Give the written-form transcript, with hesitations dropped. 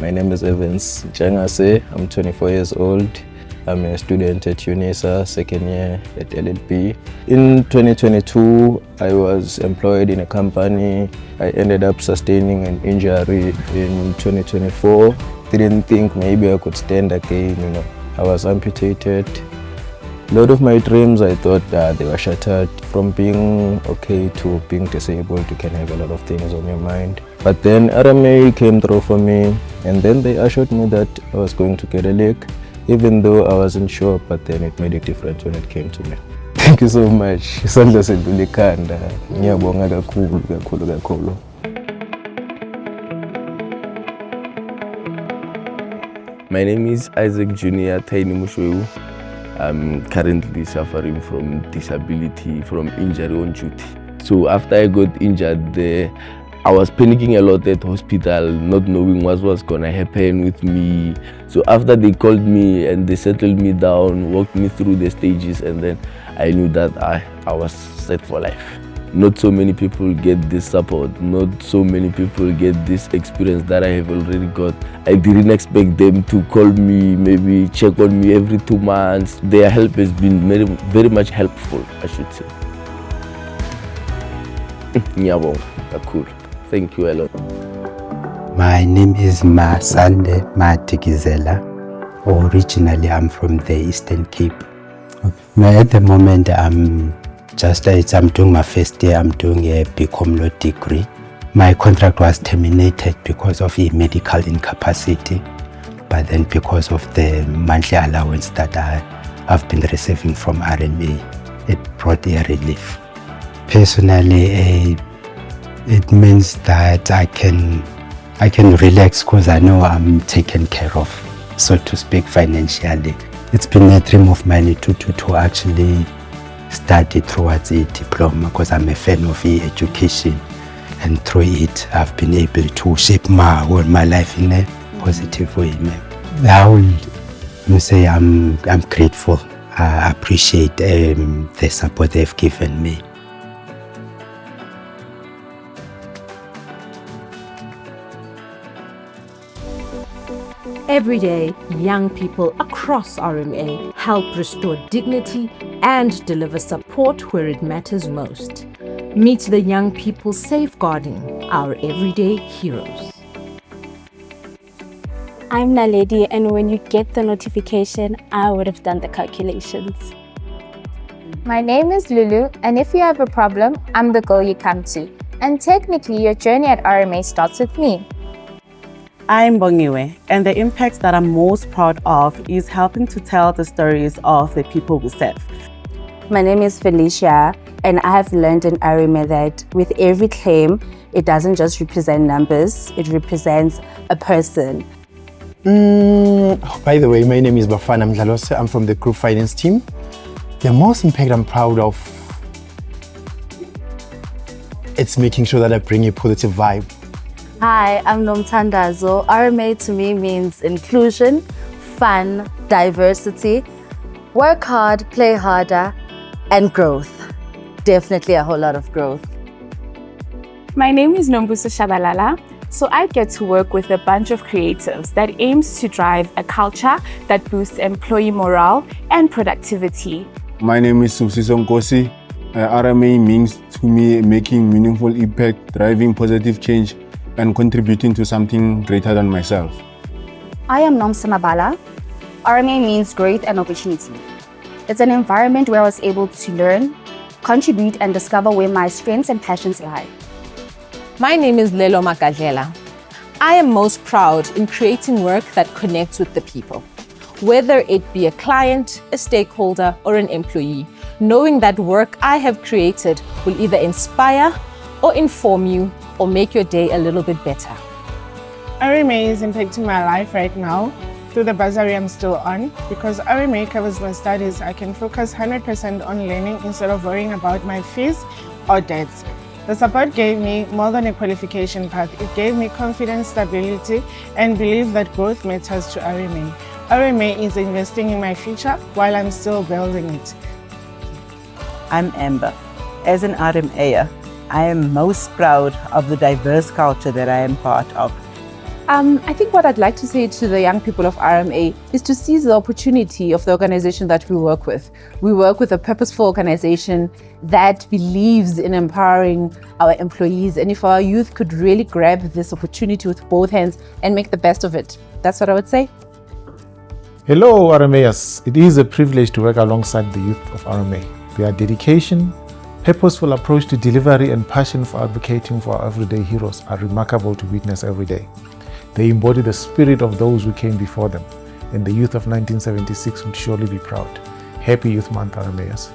My name is Evans Jangase. I'm 24 years old. I'm a student at UNISA, second year at LLB. In 2022, I was employed in a company. I ended up sustaining an injury in 2024. Didn't think maybe I could stand again, I was amputated. A lot of my dreams, I thought they were shattered. From being okay to being disabled, you can have a lot of things on your mind. But then RMA came through for me, and then they assured me that I was going to get a leg, even though I wasn't sure, but then it made a difference when it came to me. Thank you so much. Isandla sedlula ikhanda. Ngiyabonga kakhulu. My name is Isaac Junior Taini Mushwewu. I'm currently suffering from disability, from injury on duty. So after I got injured there, I was panicking a lot at hospital, not knowing what was gonna happen with me. So after they called me and they settled me down, walked me through the stages, and then I knew that I was set for life. Not so many people get this support, not so many people get this experience that I have already got. I didn't expect them to call me, maybe check on me every 2 months. Their help has been very much helpful, I should say. Cool. Thank you a lot. My name is Masande Matikizela. Originally, I'm from the Eastern Cape. At the moment, I'm doing my first year. I'm doing a BCom Law degree. My contract was terminated because of a medical incapacity, but then because of the monthly allowance that I've been receiving from RMA, it brought a relief. Personally, it means that I can relax because I know I'm taken care of, so to speak, financially. It's been a dream of mine to actually study towards a diploma because I'm a fan of education, and through it I've been able to shape my life in a positive way. I will say I'm grateful. I appreciate the support they've given me. Every day, young people across RMA help restore dignity and deliver support where it matters most. Meet the young people safeguarding our everyday heroes. I'm Naledi, and when you get the notification, I would have done the calculations. My name is Lulu, and if you have a problem, I'm the girl you come to. And technically, your journey at RMA starts with me. I'm Bongiwe, and the impact that I'm most proud of is helping to tell the stories of the people we serve. My name is Felicia, and I have learned in RMA that with every claim, it doesn't just represent numbers, it represents a person. By the way, my name is Bafana Mdlalose. I'm from the group finance team. The most impact I'm proud of, it's making sure that I bring a positive vibe. Hi, I'm Nomthandazo. RMA to me means inclusion, fun, diversity, work hard, play harder, and growth. Definitely a whole lot of growth. My name is Nombuso Shabalala. So I get to work with a bunch of creatives that aims to drive a culture that boosts employee morale and productivity. My name is Subsiso Nkosi. RMA means to me making meaningful impact, driving positive change, and contributing to something greater than myself. I am Nomsa Mabala. RMA means growth and opportunity. It's an environment where I was able to learn, contribute, and discover where my strengths and passions lie. My name is Lelo Magadlela. I am most proud in creating work that connects with the people. Whether it be a client, a stakeholder, or an employee, knowing that work I have created will either inspire or inform you or make your day a little bit better. RMA is impacting my life right now through the bursary I'm still on. Because RMA covers my studies, I can focus 100% on learning instead of worrying about my fees or debts. The support gave me more than a qualification path. It gave me confidence, stability, and belief that growth matters to RMA. RMA is investing in my future while I'm still building it. I'm Amber. As an RMAer, I am most proud of the diverse culture that I am part of. I think what I'd like to say to the young people of RMA is to seize the opportunity of the organization that we work with. We work with a purposeful organization that believes in empowering our employees. And if our youth could really grab this opportunity with both hands and make the best of it, that's what I would say. Hello RMAers, it is a privilege to work alongside the youth of RMA. Their dedication, purposeful approach to delivery and passion for advocating for our everyday heroes are remarkable to witness every day. They embody the spirit of those who came before them, and the youth of 1976 would surely be proud. Happy Youth Month, RMAers.